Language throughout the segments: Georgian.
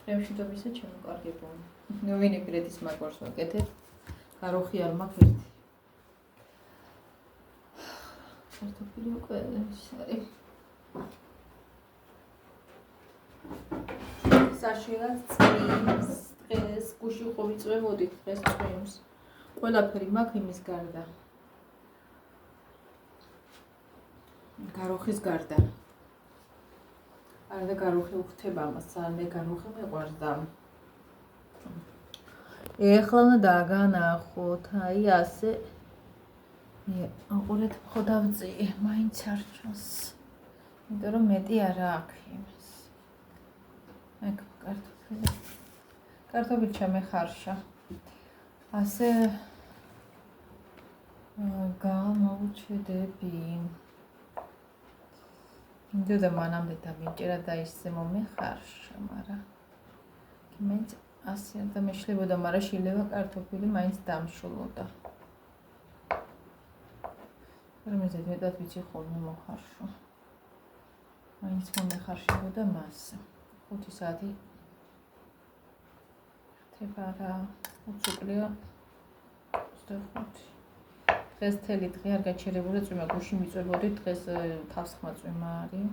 Prem și to bisa ce nu carge bun. Nu vine credeți mai vor să gătet. Carohi al macret. Cartofiliu cu sare. Sașilat stres cuși xovițwe modit stres წვიმს. ყველაფერი მაქვს იმის გარდა. Carohis გარდა. არა გაროხი უხდება მას, მე გაროხი მეყვარს და ეხლა უნდა დაგანახოთ, აი ასე აყურეთ ხო დავწიე, მაინც არ ჩანს. იმიტომ რომ მეტი არა აქვს იმას. ეგ კარტოფილი ჩამეხარშა. ასე გამოვჩედები. Მინდოდა მანამდე დამიჭერა და ისე მომეხარშა, მაგრამ მაინც ასე არ დამეშლებოდა, მაგრამ შილება კარტოფილი მაინც დამშულოდა. რამეზე მეტად ვიცი ხოლმე მოხარშო. მაინც მომეხარშებოდა მას. 5 საათი ხდება, უწუკლია 25. დღეს თელი დღე არ გაჩერებულა წვიმა, გუში მიწვებოდი, დღეს თავს ხმა წვიმა არის.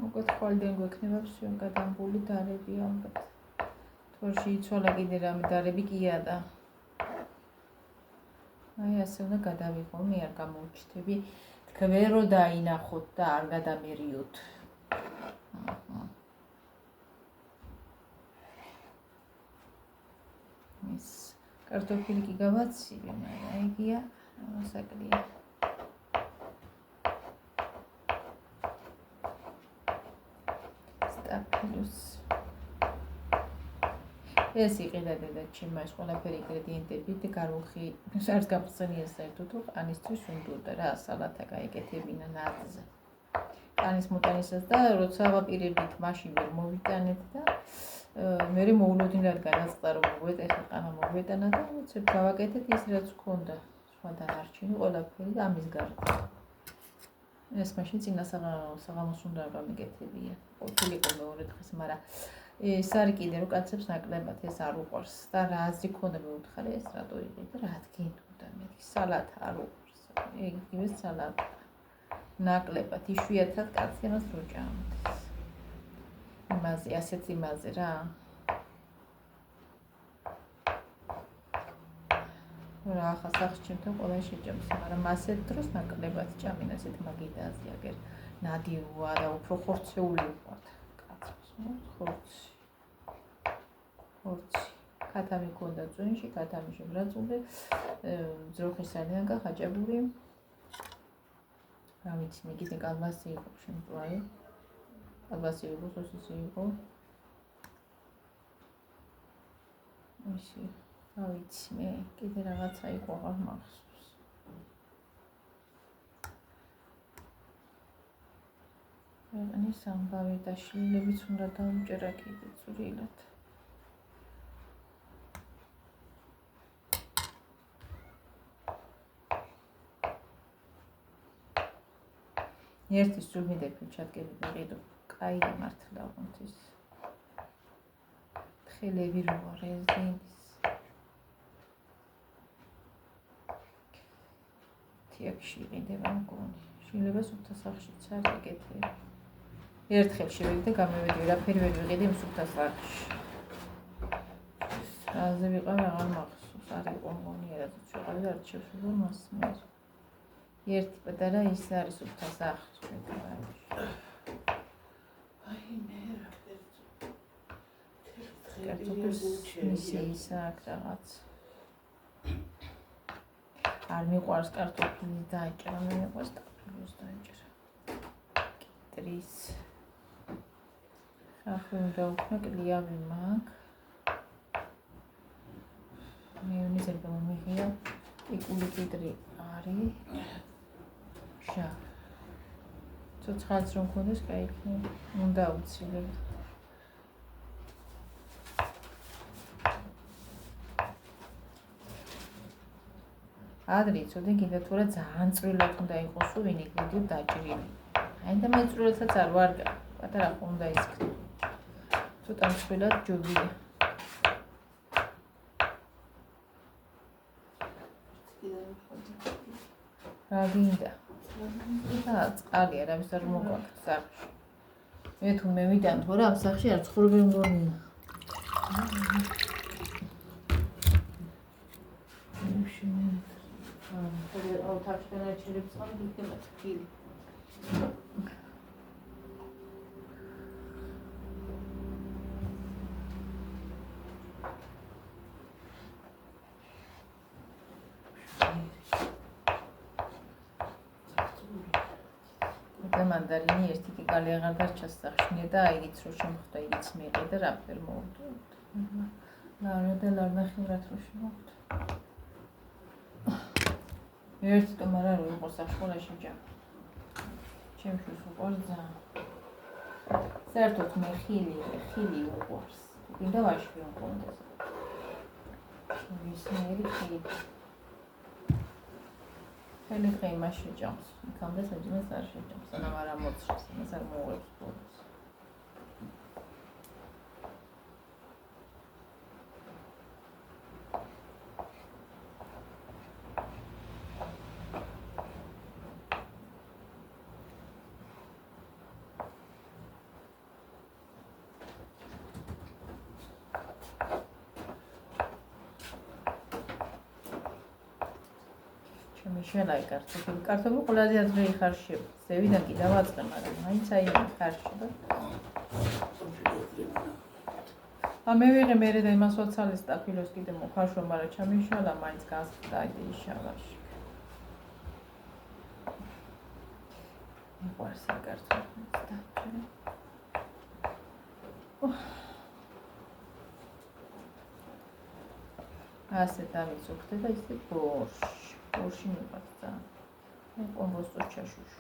უკეთ ხოლდენ გვექნება всё გადამბული დარები ალბათ. თორში იცვალა კიდე რამე დარები კია და აი ასე უნდა გადავიღო, მე არ გამოვჩდები. თქვენ რო დაინახოთ და არ გადამერიოთ. ის კარტოფილი კი გავაცივე, მაგრამ ეგია მოსაკლია. სტაფილუს. ეს იყიდა დედაჩიმა, ეს ყველაფერი ინგრედიენტები და გაროხი, არც გაფხსენია საერთოდ, ყანისთვის უნდოდა რა, სალათა გაეკეთებინა ნაძზე. ყანის მოტანისას და როცა ვაპირებით მაშინ ვერ მოვიტანეთ და მე მოულოდინ რადგან აწყდა რომ მოგვეტეხა ყანა მოგვეტანა და უცებ გავაკეთეთ ის რაც გქონდა სხვა დანარჩენი ყველაფერი და ამის გარდა ეს მაშინ წინა საღამოს უნდა გამიგეთებია ყოფილიყო მეორე დღეს მაგრამ ეს არის კიდე რომ კაცებს ნაკლებად ეს არ უყვარს და რა აზრი ქონდა მეუთხარი ეს რატო იყიდე და რა თქინდა მე სალათა არ უყვარს იგივე სალათა ნაკლებად იშვიათად კაცი მას რო ჭამდეს იმაზე, ასეთ იმაზე რა. რა ახლა სახს ჩემთან ყველა შეჭამს, მაგრამ ასეთ დროს ნაკლებად ჭამინა ასეთ მაგიდაზე, აგერ ნადიროა და უფრო ხორცეული ვიყავთ კაცს, ხორცი. კათამი ქონდა წვენში, კათამი შებრაწული, ძროხის სანიდან გახაჭებული. რა ვიცი, მე კიდე კალბასი იყო შემწვარი. ალბათ იყო სოსისი იყო. ისე, რა ვიცი, მე კიდე რაღაცა იყო აღარ მახსოვს. ეს ამბავი და შლილებიც უნდა დავუჭერა კიდე წვრილად. ერთი სულმიდები ჩატკები ვიყიდო. აი მართლა ვონთვის თხელები რო რეზინს თიაქში ყიდება მგონი შილებას უხთა სახშიც არ ეკეთე ერთხელ შევედი და გამევედი ვერაფერი ვერ ვიყიდი იმ უხთა სახში აზე ვიყავ აღარ მახსოვს არ იყო მგონი რაღაც ვიყავი და არ შევშურდა მას მე ერთი პატარა ის არის უხთა სახში ის აქ რაღაც არ მიყვარს კარტოფილი დაიჭერა მე მიყვარს ტაფილოს დაიჭერა კიტრის ახლა უნდა უქნა კლიავი მაქვს მეუნიზები მომიღია იკული კიტრი არის შა ცოცხალს რომ ქონდეს გაიქნება უნდა უცილებლად ადრე იცოდე კიდე თუ რა ძალიან წვრილად უნდა იყოს ვინი კიდე დაჭრილი აი და მეწრულებსაც არ ვარ პატარა ხომ უნდა ისქნო. ცოტა მსხვილად ჯობია. რა გინდა? და წყალია, რა ვისარ მოგვაქვს სახში. მე თუ მე ვიდან თორე ამ სახში არ ცხოვრობენ მგონია. აუ თავში განაჩერებს წყალი გიქნება თბილი. მანდარინი ერთი კიკალი აღარ დარჩა სახში და აიგიც რო შემხვდა იგიც მეყი და რაფერ მოვდო. ლარნახევრად რო შემოვდო. ერთი თამარ არ ვიყო საშხოლაში ჯა. ჩემთვის უყვარს ძალიან. საერთოდ მე ხილი უყვარს. გინდა ვაშვი მქონდეს. ისმერი ხილი. ხელი ხე იმას შეჭამს. იქამდე საჯმეს არ შეჭამს. სანამ არ ამოწრებს, იმას არ მოუღებს ბოლოს. შენაი კარტოფი ყველაზე ადრე იხარშება. ზევიდან კი დავაწყე, მაგრამ მაინც აი ხარშება. მე ვიღე მერე და იმას ვაცალეს სტაფილოს კიდე მოხარშვა, მაგრამ ჩამიშალა მაინც გასხდა აი იშალაში. მიყვარს კარტოფი და ასე დავიცუხდე და ისე ბორში მიყვარს ძალიან. მე კომბოსტოს ჩაშუშ.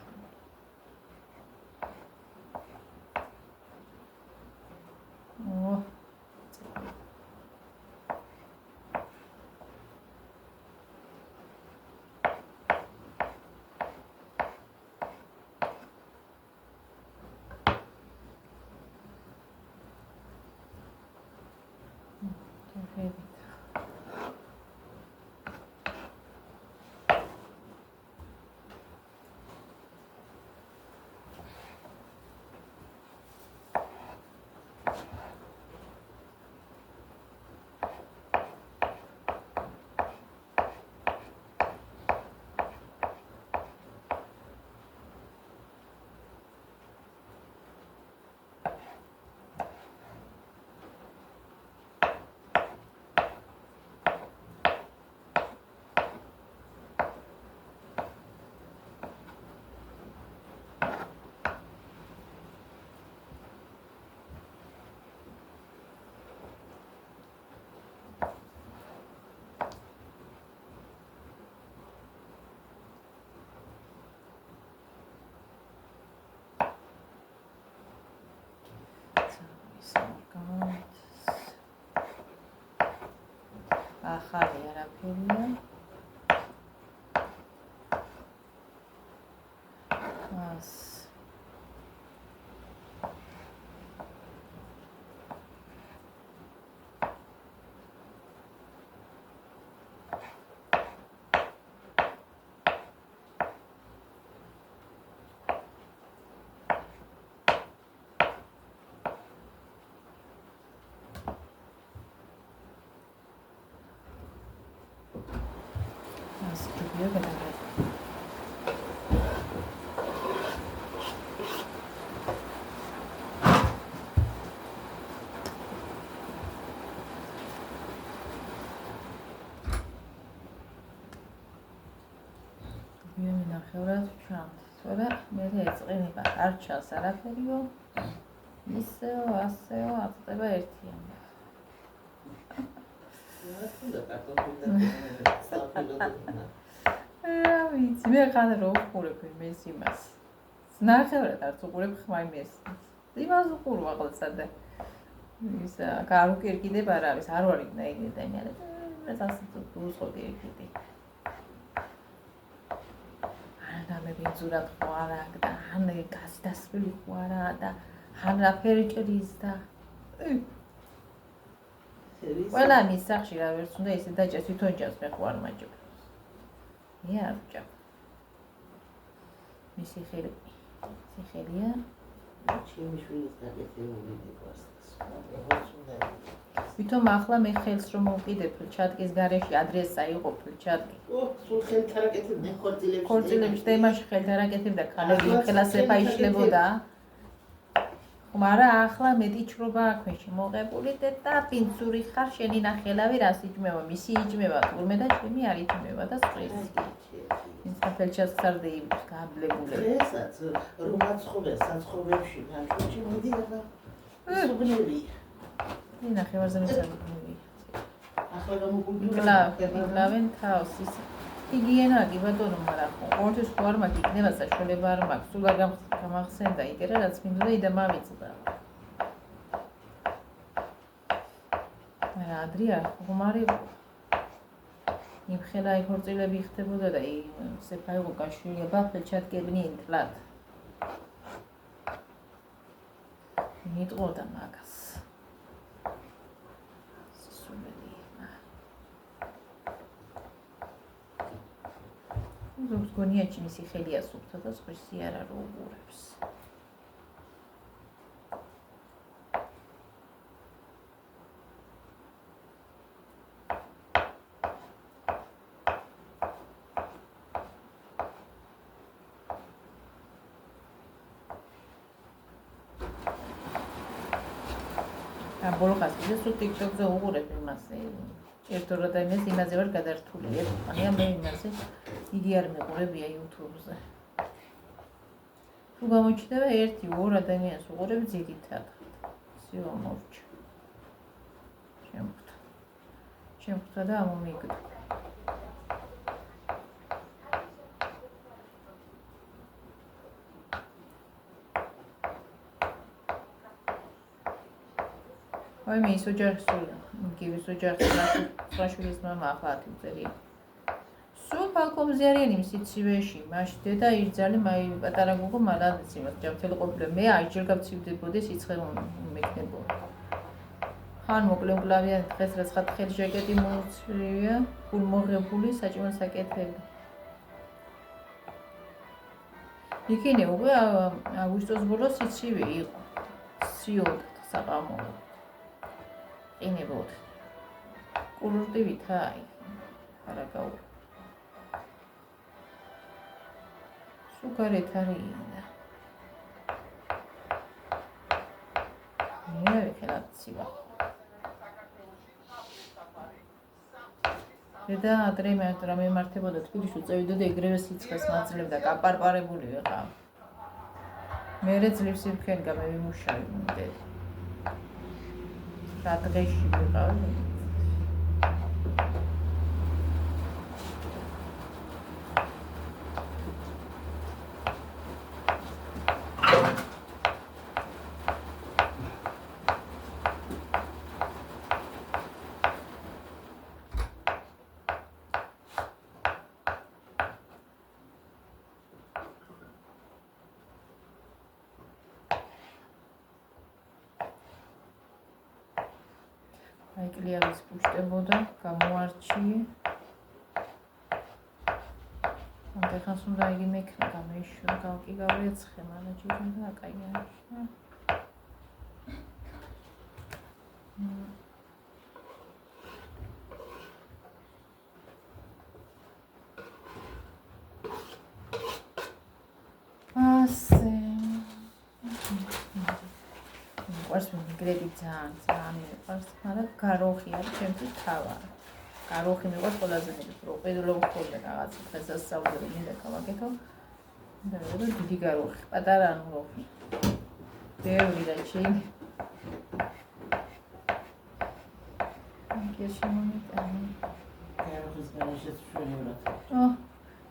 ახალი არაფერია. Yo que también. ნახევრად ჩანს. თორე მე ეწყენება არ ჩანს არაფერიო. ისეო, ასეო, აწება ერთიანი. ვიცი, მე ხან რო ვყურებ იმის იმას. ნახევრად არც უყურებ ხმაი მეს. იმას უყურებ ახლა და ის გარუკირკიდებ არ არის, არ ვარ იქნა იგი და მე ეს ასე უწყობდი ერთი. არა ან ვიძურად ხო არა და ან გასდასრული ხო არა და ან რაფერი ჭრის და ყველა მის სახში რა ვერც უნდა ისე დაჭერს თვითონ ჭამს მე ხო არ მაჭირს მე არ ჭამ მისი ხელია ჩემი შვილის დაგეთებული მიყვარს ვითომ ახლა მე ხელს რომ მოვკიდებ ჩატკის გარეშე ადრესა იყო ჩატკი სულ ხელთარაკეთებ მე ხორცილებში და იმაში ხელთარაკეთებ და ქალები ხელას ეფაიშლებოდა მაგრამ ახლა მეტი ჩრობა აქვეში მოღებული და პინცური ხარ შენი ნახელავი რას იჭმევა მისი იჭმევა თურმე და ჩემი არ იჭმევა და სწრის ის ხელჩას ხარდი გაბლებული ესაც რომ აცხოვე საცხოვებში ნაკუჩი მიდიოდა სუბნები ნახევარზე მეცადინები ახლა გამოგულგლავენ თავს ის ჰიგიენა კი ბატონო მაგრამ ყოველთვის ხო არ მაქვს იქნება საშუალება არ მაქვს სულ არ გამახსენდა იგერა რაც მინდოდა იდა მამიწდა მაგრამ ადრია ხომარი იმხელა იქორწილები ხდებოდა და სეფა იყო გაშვილი ბაფელ ჩატკებნიენ თლად მიტყოდა მაგას ზოგს გონია ჩემი ხელია სუფთა და სხვისი არა რო უღურებს ბოლოს ის თუ TikTok-ზე უღურებ იმას ერთდროულად ადამიანს იმაზე ვარ გადართული ერთმანია მე იმაზე იგი არ მეყურებია YouTube-ზე თუ გამოჩნდება 1-2 ადამიანს უყურებ ძირითადად всё მოვჭ შემხვდა და ამომიგდო აი მე ის ოჯახს გივის ოჯახს რაშვილის მამა ახლა 10 წელი სულ ფალკომზე არიანი მისიცივეში მაშინ დედა ირძალი მაი პატარა გოგო მალადაც იმას ჯამთელი ყოფილა მე აიჯერ გავცივდებოდი სიცხე მეკნებოდა ხან მოკლემკლავიანი დღეს რაც ხათხელი ჟაკეტი მოუწვია გულმოღებული საჭმელ საკეთები იქინე უკვე აგვისტოს ბოლოს სიცივე იყო სიოდა საყამო ინებოდ კურორტი ვითაი არაგაუ სუკარეთ არინა მე ვიქნაცია და ადრე მე მემართებოდა თბილისში წევიდა და ეგრევე სიცხეს მაძლევდა გაპარპარებული ვიყავ მერე ძლივს იმქენ გამევიმუშავე მომდე რა დღეში ვიყავ აი კლიავის პუშტებოდა, გამოარჩიე. ეხლა უნდა იგი მექნა გამეშვა, გავკი გავეცხე მანაჯერმა და აკაიაშა. ასე ვარს ვიგრები ძალიან მიყვარს, მაგრამ გაროხი არის ჩემთვის თავარი. გაროხი მიყვარს ყველაზე მეტად, რომ ყიდულობ ხოლმე რაღაც დღესასწაულზე მინდა გავაკეთო. და დიდი გაროხი, პატარა ნუროხი. ბევრი და ჩემი. კი შემონიტანი. გაროხის განაშეთ შვილიურად.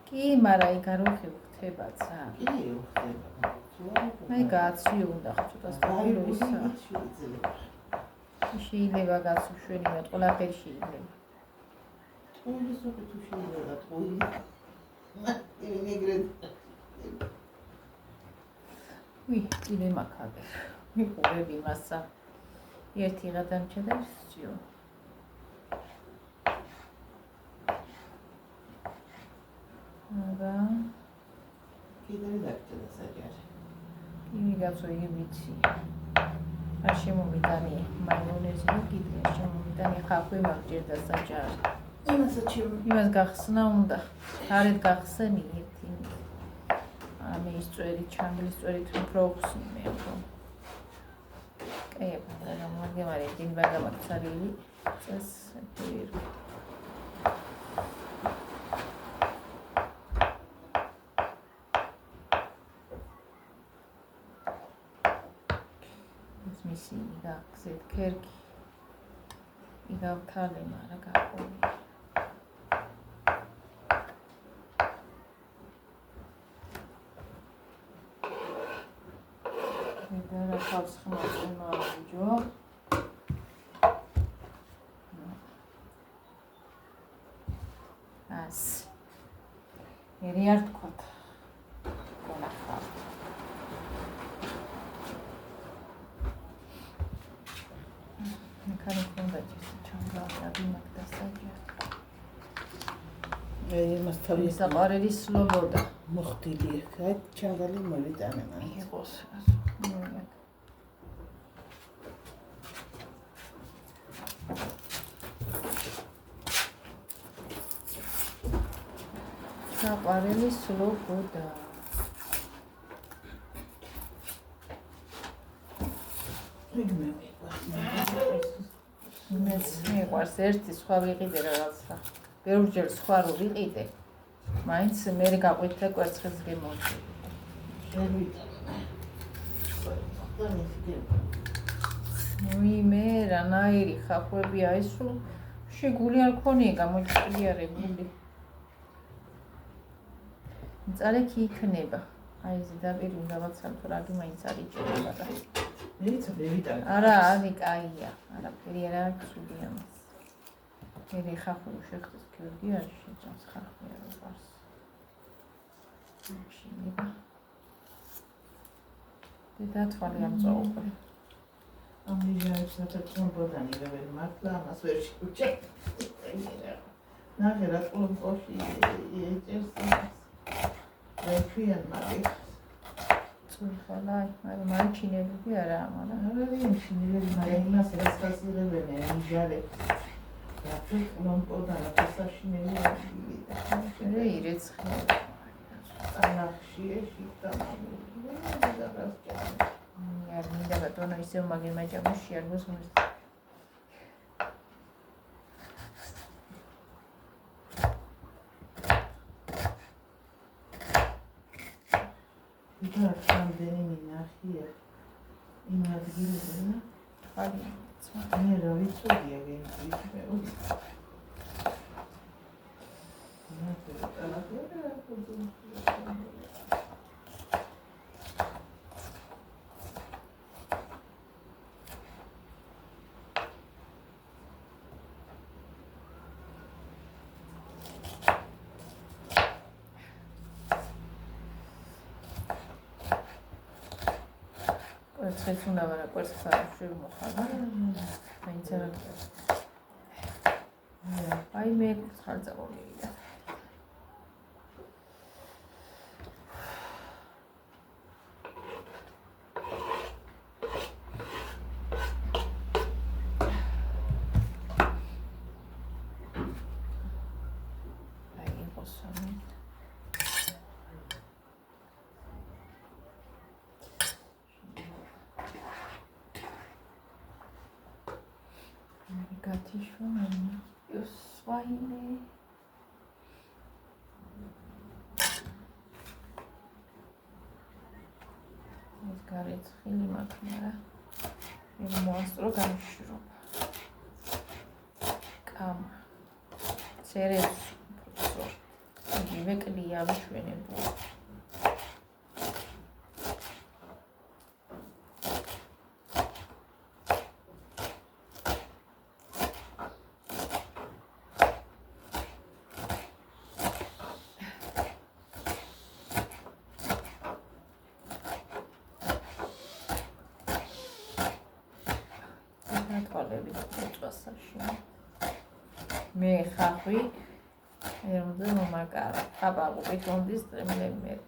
კი, მაგრამ აი გაროხი ხდება ცა. კი, ხდება. აი გაცვი უნდა ცოტა სტაბილურისა. შეიძლება გაცვშვენი მე ყველაფერი შეიძლება. ის უკვე თუ შეიძლება თქო. იმიგრეთ. კიდე მაქადე. მიყურები მასა. ერთი გადამჭა და всё. აბა. კიდევ დაგჭირდა საჯარი. იმიგაცო იგი ვიცი. არ შემომიტანი მაიონეზი და კიდე შემომიტანი ხახვი მაგჭირდა საჯარი. იმას გახსნა უნდა. გარეთ გახსენი ერთი. ამის წვერი, ჩანგლის წვერით უფრო ხსნი ხო. და მაგარი დინბა გამაქცარილი წეს პირ. მისი გაგზეთ ქერქი. იგავთალე მარა გაყოლი. და ხავს ხმაწყემა აჯო. ას. ერი არ თქვათ. გონახა. მეკანი კონდაჭის ჩანგალდა დიმაკდა საჯა. იმას თავი საყარელი სლობოდა. მოხდილი ხა ჩანგალი მოვიტანე მან. იყოს. საყარელი სლობოდა. მეც მიყვარს ერთი სხვა ვიყიდე რაღაცა. ბევრჯერ სხვა რო ვიყიდე. მაინც მე გაყვით და კვერცხებს გემოვდი. მე რანაირი ხახვები აისულ შეგული არ ქონია გამოჭრიარებული. მწარეკი იქნება. აი ზედაპირი რაღაცა თუ რაგი მაინც არ იჭერება და არა, არის კაია. არაფერი არ აქვს უდია მას. მე ხახვი შეხდეს ქერგი არ შეჭამს ხახვი არ უყარს. შეიძლება. დათვალე ამ წაუყვე. ამ ნიჟაებს ატაცნობოდანი ვერ მართლა ამას ვერ შეუჭე. ნახე რა ყოლში ეჭერს. რეფიან მაგის. ხალაი, მაგრამ ჩინელები არა, მაგრამ არა ჩინელები, მაგრამ იმას რასკასირებენ ნიჟარე. რაფი ლომპოდან აფასაშინელი ვიდა. ირეცხი. ანახში ეშიტა. არ მინდა ბატონო ისევ მაგემაჯამში არ მოსმის. და რამდენი მინახია იმ ადგილზე და ხალხი მე რა ვიცოდია გენწი მე კვერცხებს უნდა ვარა კვერცხს არ შემოხარა მაინც არ აი მე ხარ წავიდე გარეცხილი მაქვს, მაგრამ მე მოასწრო გამშრობა. კამა. წერეს პროცესორ. იგივე კლია ვიშვენებო. ჭარბების მოწვასაში. მე ხახვი ერმზე მომაკარა. აბაღუყი კონდის ტრემლემერ.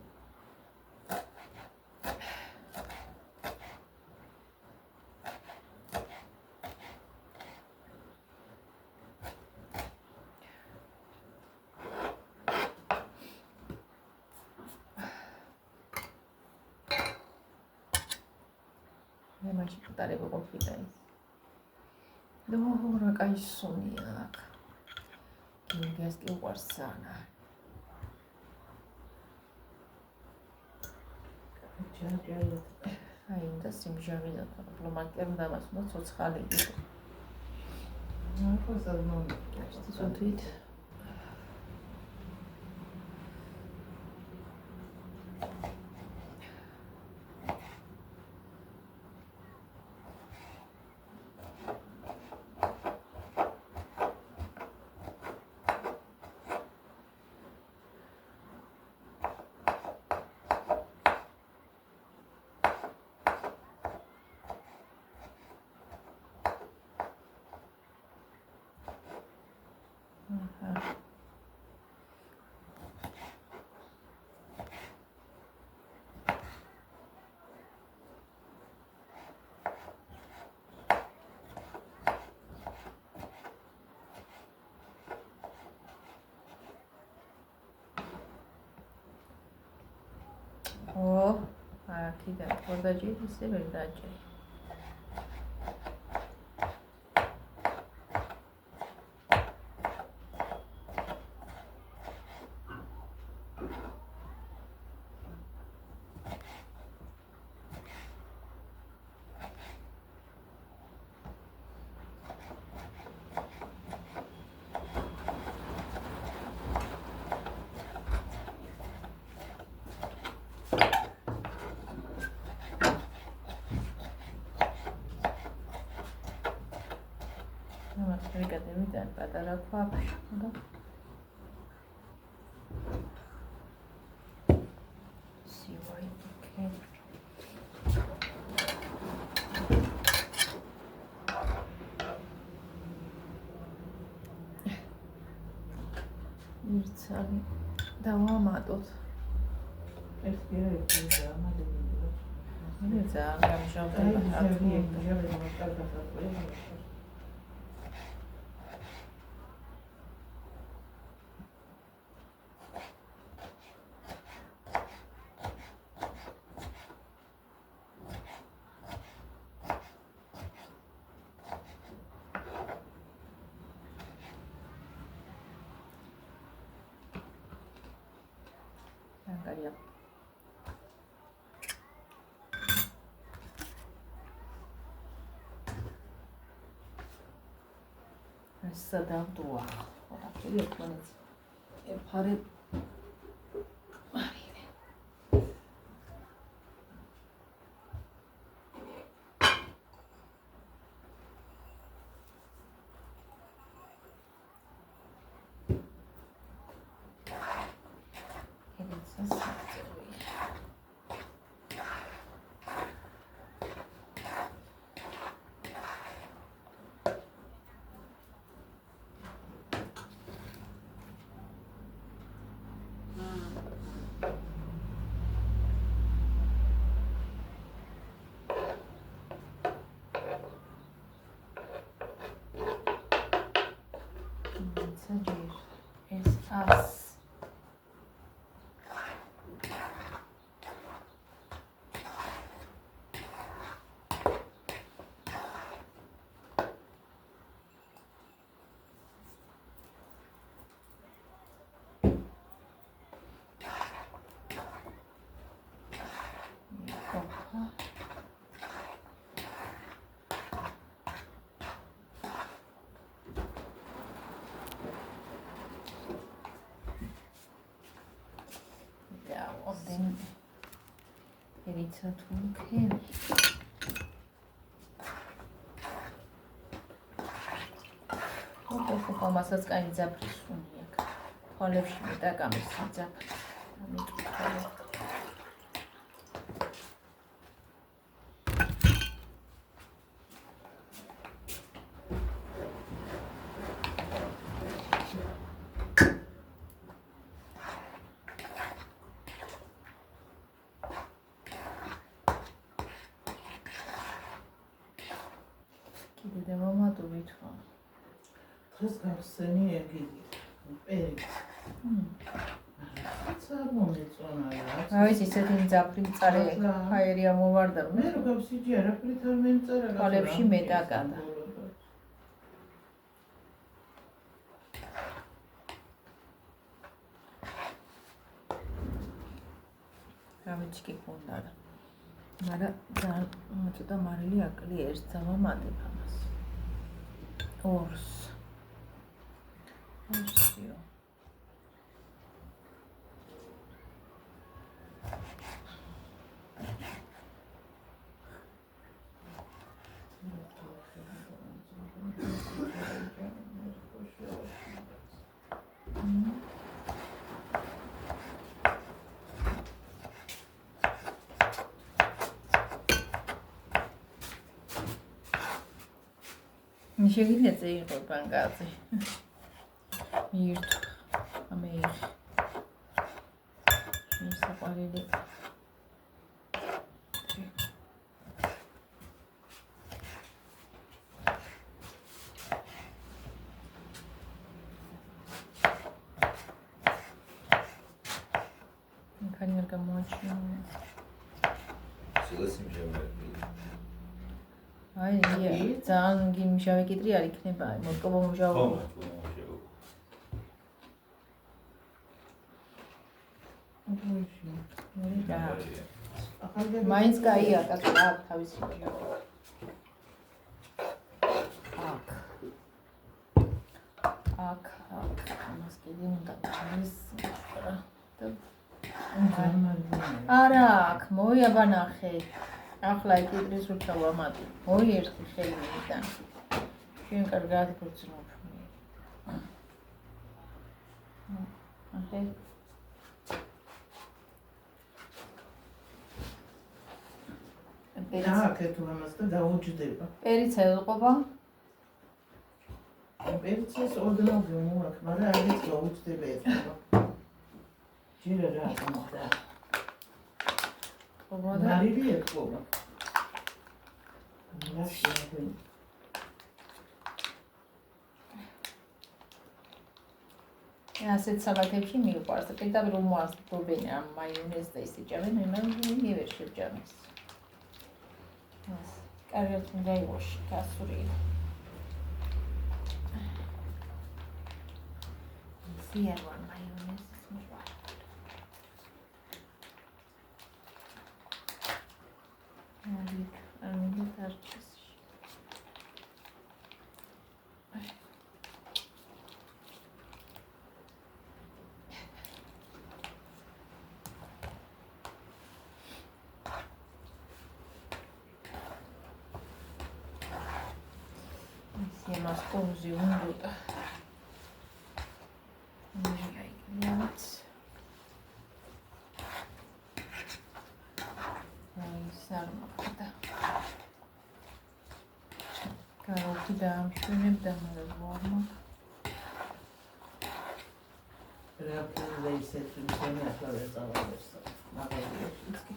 მე მაშინ ხტარება ყოფილა ის. რა კაი სუნია აქ. გინგას კი უყარს სანა. აი და სიმჟავე და დიპლომატიამ დამასუნა ცოცხალი იყო. სუთით აქიდან ხოდაჯი ისე ვერ დაჭერი. ვიკადემიდან პატარა ქვაფში და სივაიკე ირცალი დავამატოთ ეს კი არის ამადებია მე ძალიან გამშავდება სადავდოა. ხოდა ერთმანეთს ებხარებ. Perița tunche. Ото ხომასაც კაი ძაფრის უნი აქ. ხოლებში მეტა გამის ძაფრი. ამიტომ კიდე მომატული თქო. დღეს გავხსენი ეგიდი. პერიც. სამომეწონა რა. აი ისეთი მძაფრი მწარე ჰაერი ამოვარდა. მე რო გავსიჯი არაფრით არ მემწერა. თვალებში მეტაკადა. ამიჩი კი ქონდა რა. მაგრამ ძალიან ცოტა მარილი აკლი ერთ დავამატებ ამას. ორს. ორსიო. შეგიძლიათ წაიღო ბანკაზე. მირთვა. ამეიღე. მისაყვარელი. მქანი არ გამოაჩინა. აი, ძალიან გიმშავე კიტრი არ იქნება, მოსკოვა მომჟავო. მაინც კაია, კაცო, თავისი. აქ, ამას კიდე უნდა ჩაის. არა, აქ მოიაბანახე. ახლა კიტრის რუჩა ვამატე. მოიერთი ხელი მიდან. შენ კარგად გძნობ. ახე. დააკეთე თუ ამას და დაუჯდება. პერიცა ელყოფა? პერიცას ოდნავ გემოაქვს, მაგრამ არც გაუჯდება ეს. ჯერა რა მოხდა? მარილი ეთქობა. ასეთ სალათებში მიყვარს. პირდაპირ უმოასწრებენ ამ მაიონეზს და ისიჭამენ, მე ვერ შევჭამეს. კარგად უნდა იყოს გასული. სიარვარ მაიონეზს მიყვარს. ამით არჩეს. Siema scusi un minuto. Sarmaqda. Karoti daamshunebda marvarma. რა ისეთ ისინი ახლა ვერ წავადეს. მაგალითად.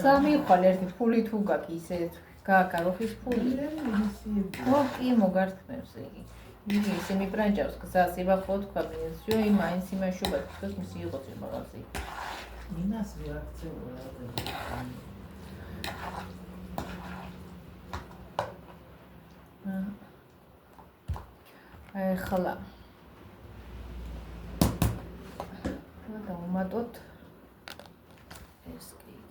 სამი ხვალ ერთი ფული თუ გაქვს ისეთ გააკაროხის ფული. ო, კი მოგართმევს იგი. იგი ისე მიპრანჭავს გზას, იბახო თქვა ბენზიო, იმაინც იმაშობა თქოს მისი იყოს იმაღაზი. იმას რეაქცია ახლა დავუმატოთ ეს კიდე.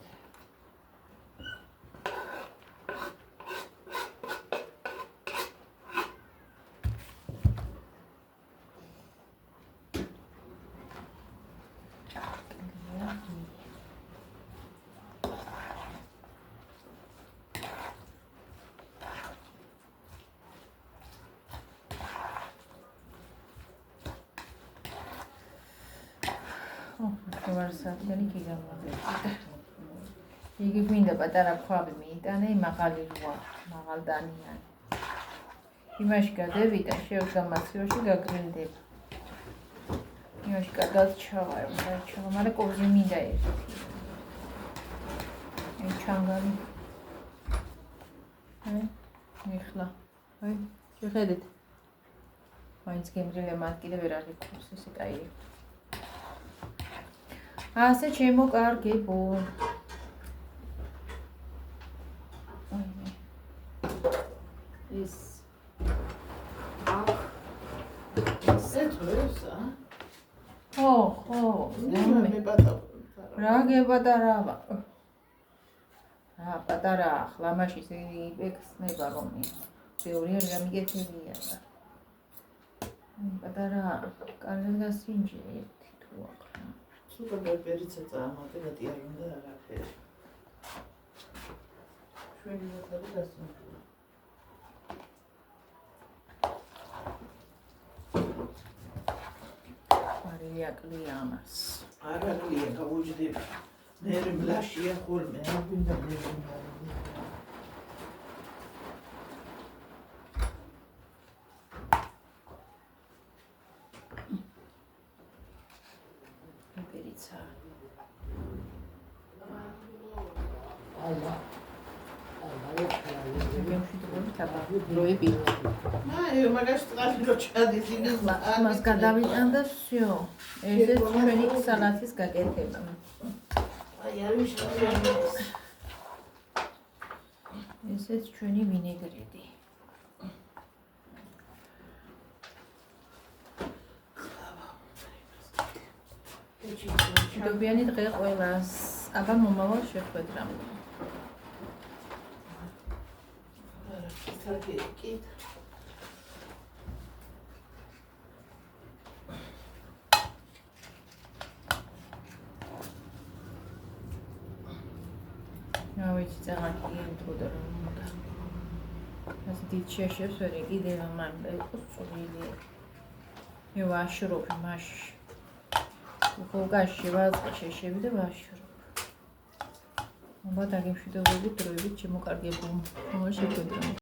ვარსაკიანი კი გამოდი. იგი გვინდა პატარა ქვაბი მიიტანე, მაღალი რვა, მაღალდანიანი. იმაში გადევიდა, შევგამაცივაში გაგრინდება. იმაში კარგად ჩავარ, მაგრამ კოვზი მინდა ერთი. ჩანგარი. ეხლა აი შეხედეთ მაინც გემრიელია მათ კიდე ვერ აღიქოს ესე კაია ასე ჩემო კარგებო ის ხო რა გებადარავა პატარა ახლა მაშინ იფექსნება რომ ბევრი არ გამიგეთებია და პატარა კარგად გასინჯე ერთი თუ ახლა სუპერ პერპერიცა წამოდი მეტი არ უნდა არაფერი ჩვენი მოწები გასინჯე არიაკლია ამას არაკლია გავუჯდები მე მლაშია ხოლმე არ გინდა მე პერიცა დროები აი მაგას წყალი რო ჩადის იმის ამას გადავიტან და всё ესეც ჩვენი სალათის გაკეთება აი არ ვიშკია ესეც ჩვენი ვინეგრეტი მშვიდობიანი დღე ყველას აბა მომავალ შეხვედრამდე საკითხი ვიცი წაღაკი ემთოდა რომ უნდა ასე დიდ შეშებს ვერ ეკიდება მანდა იყოს წვრილი მე ვაშრობ მაშინ უკოლგაში ვაწყე შეშები და ვაშრობ აბა დაგემშვიდობებით დროებით ჩემო კარგებო მოშეკვეთა